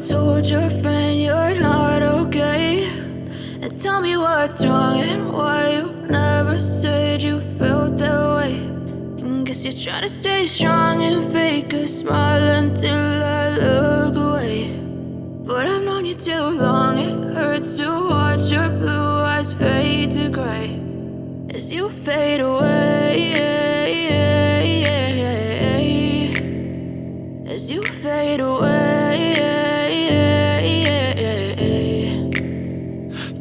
told your friend you're not okay, and tell me what's wrong and why you never said you felt that way. And guess you're trying to stay strong and fake a smile until I look away. But I've known you too long, it hurts to watch your blue eyes fade to gray as you fade away, as you fade away.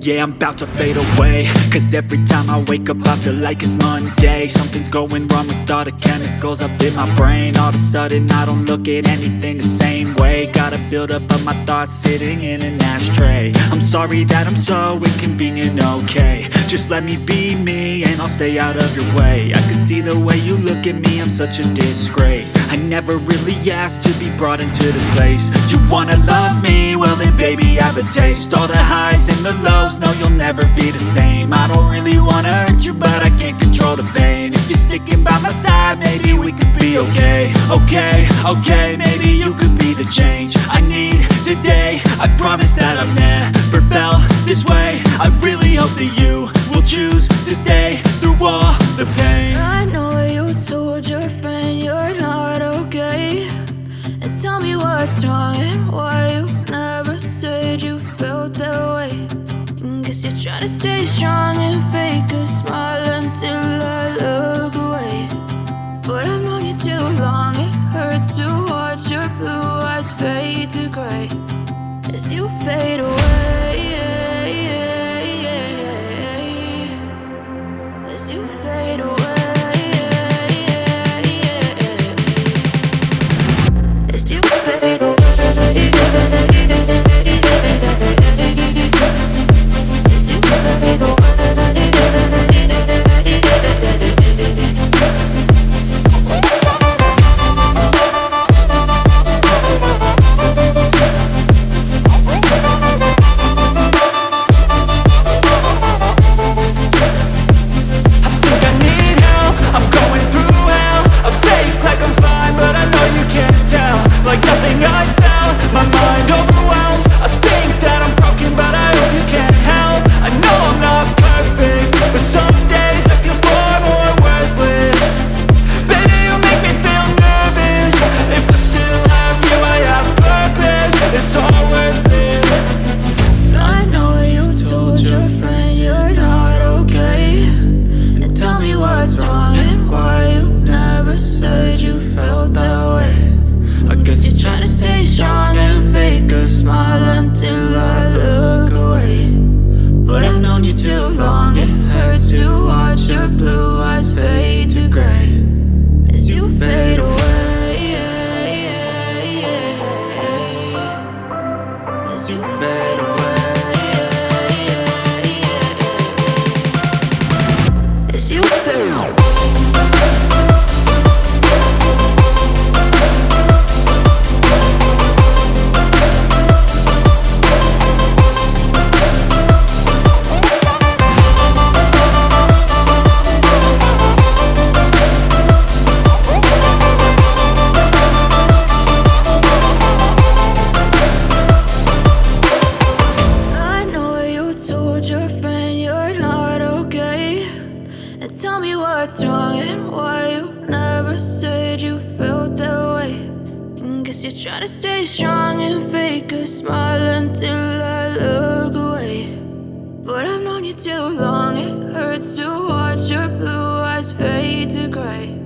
Yeah, I'm about to fade away, cause every time I wake up I feel like it's Monday. Something's going wrong with all the chemicals up in my brain. All of a sudden I don't look at anything the same way. Gotta build up of my thoughts sitting in an ashtray. I'm sorry that I'm so inconvenient, okay. Just let me be me and I'll stay out of your way. I can see the way you look at me, I'm such a disgrace. I never really asked to be brought into this place. You wanna love me? Well then baby I have a taste. All the highs and the lows, no you'll never be the same. I don't really wanna hurt you but I can't control the pain. If you're sticking by my side maybe we could be okay. Okay, maybe you could be the change I need today. I promise that I've never felt this way. I really hope that you will choose to stay through all the pain. I know you told your friend you're not okay, and tell me what's wrong and why you never said you felt that way. And guess you're trying to stay strong and fake a smile until I look away. But I've known you too long, it hurts to watch your blue eyes fade to gray as you fade away, as you fade away, as you fade away. Try to stay strong and fake a smile until I look away. But I've known you too long, it hurts to watch your blue eyes fade to gray